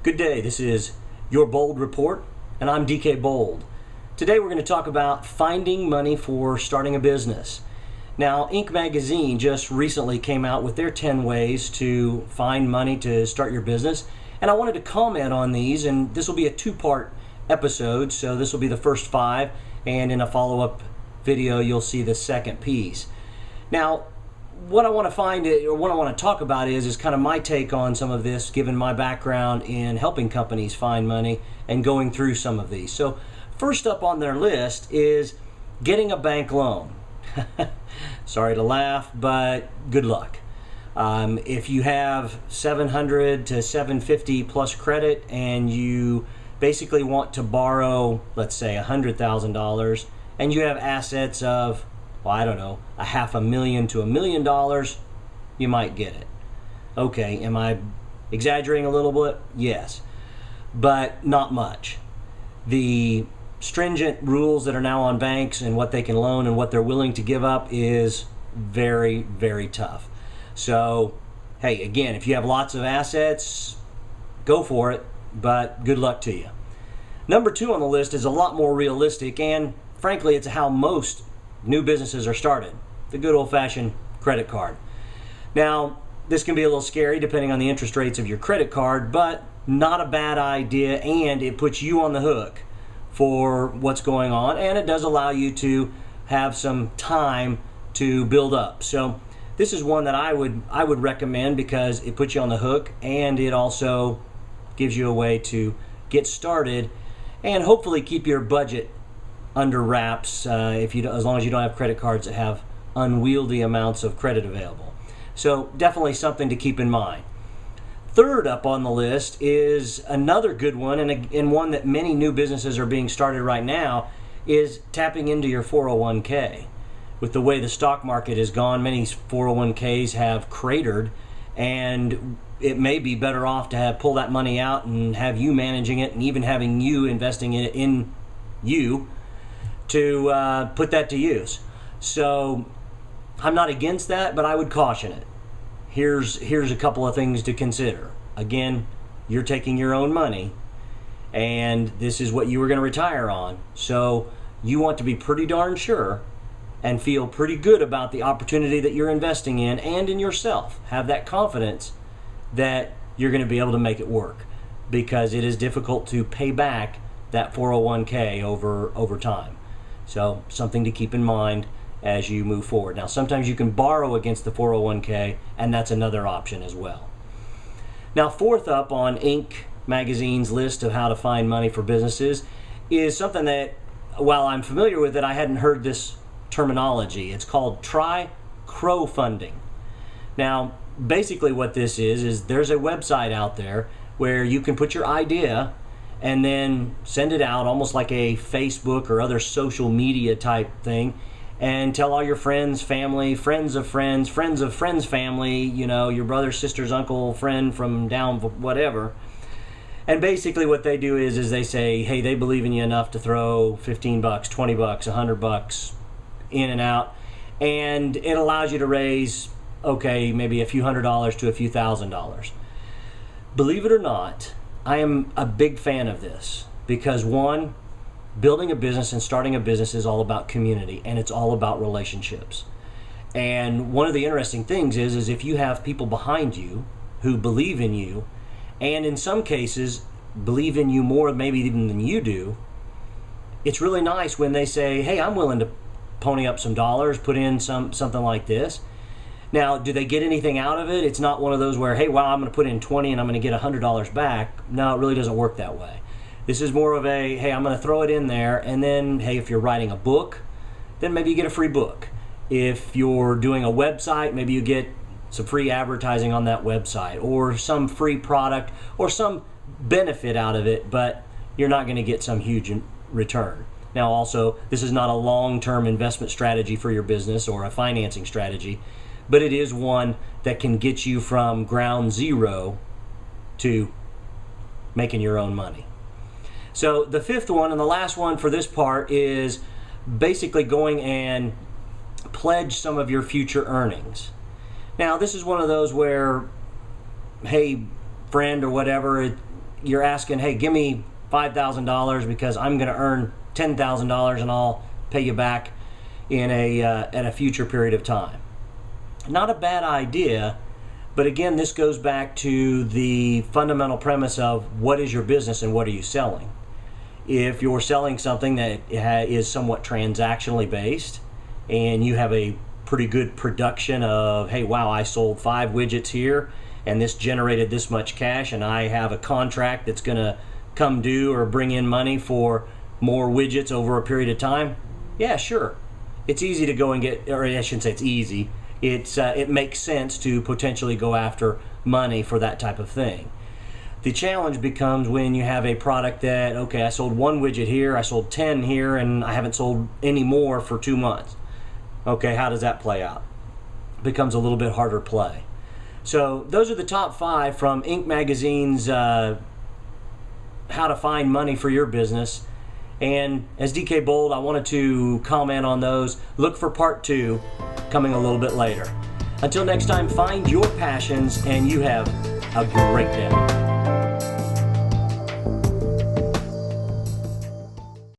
Good day, this is your Bold Report, and I'm dkbold. Today we're going to talk about finding money for starting a business. Now, Inc. magazine just recently came out with their 10 ways to find money to start your business, and I wanted to comment on these, and this will be a two-part episode, so this will be the first 5, and in a follow-up video you'll see the second piece. Now, what I want to talk about is kind of my take on some of this, given my background in helping companies find money and going through some of these. So first up on their list is getting a bank loan. Sorry to laugh, but good luck. If you have 700 to 750 plus credit and you basically want to borrow, let's say $100,000, and you have assets of, well, I don't know, $500,000 to $1 million, you might get it. Okay, am I exaggerating a little bit? Yes, but not much. The stringent rules that are now on banks and what they can loan and what they're willing to give up is very, very tough. So, hey, again, if you have lots of assets, go for it, but good luck to you. Number 2 on the list is a lot more realistic, and frankly, it's how most new businesses are started. The good old-fashioned credit card. Now, this can be a little scary depending on the interest rates of your credit card, but not a bad idea, and it puts you on the hook for what's going on, and it does allow you to have some time to build up. So this is one that I would recommend because it puts you on the hook, and it also gives you a way to get started and hopefully keep your budget under wraps as long as you don't have credit cards that have unwieldy amounts of credit available. So definitely something to keep in mind. Third up on the list is another good one, and one that many new businesses are being started right now, is tapping into your 401k. With the way the stock market has gone, many 401ks have cratered, and it may be better off to pull that money out and have you managing it, and even having you investing it in you to put that to use. So I'm not against that, but I would caution it. Here's a couple of things to consider. Again, you're taking your own money, and this is what you were going to retire on. So you want to be pretty darn sure and feel pretty good about the opportunity that you're investing in and in yourself. Have that confidence that you're going to be able to make it work, because it is difficult to pay back that 401k over time. So something to keep in mind as you move forward. Now, sometimes you can borrow against the 401k, and that's another option as well. Now, fourth up on Inc. magazine's list of how to find money for businesses is something that, while I'm familiar with it, I hadn't heard this terminology. It's called crowdfunding. Now, basically what this is there's a website out there where you can put your idea and then send it out almost like a Facebook or other social media type thing, and tell all your friends, family, friends of friends, friends of friends' family, your brother, sister's uncle, friend from down whatever. And basically what they do is they say, hey, they believe in you enough to throw $15, $20, $100 in and out, and it allows you to raise, okay, maybe a few $100s to a few $1,000s. Believe it or not, I am a big fan of this because, one, building a business and starting a business is all about community, and it's all about relationships. And one of the interesting things is if you have people behind you who believe in you, and in some cases believe in you more maybe even than you do, it's really nice when they say, hey, I'm willing to pony up some dollars, put in something like this. Now, do they get anything out of it? It's not one of those where, hey, well, I'm going to put in 20 and I'm going to get $100 back. No, it really doesn't work that way. This is more of a, hey, I'm going to throw it in there, and then, hey, if you're writing a book, then maybe you get a free book. If you're doing a website, maybe you get some free advertising on that website, or some free product, or some benefit out of it, but you're not going to get some huge return. Now, also, this is not a long-term investment strategy for your business or a financing strategy, but it is one that can get you from ground zero to making your own money. So the fifth one and the last one for this part is basically going and pledge some of your future earnings. Now, this is one of those where, hey, friend or whatever, you're asking, hey, give me $5,000 because I'm going to earn $10,000 and I'll pay you back in a future period of time. Not a bad idea, but again, this goes back to the fundamental premise of what is your business and what are you selling. If you're selling something that is somewhat transactionally based and you have a pretty good production of, hey, wow, I sold 5 widgets here and this generated this much cash and I have a contract that's going to come due or bring in money for more widgets over a period of time, yeah, sure. It's easy to go and get, or I shouldn't say it's easy, it makes sense to potentially go after money for that type of thing. The challenge becomes when you have a product that, okay, I sold 1 widget here, I sold 10 here, and I haven't sold any more for 2 months. Okay, how does that play out? Becomes a little bit harder play. So those are the top 5 from Inc. Magazine's How to Find Money for Your Business. And as dkbold, I wanted to comment on those. Look for part 2 coming a little bit later. Until next time, find your passions and you have a great day.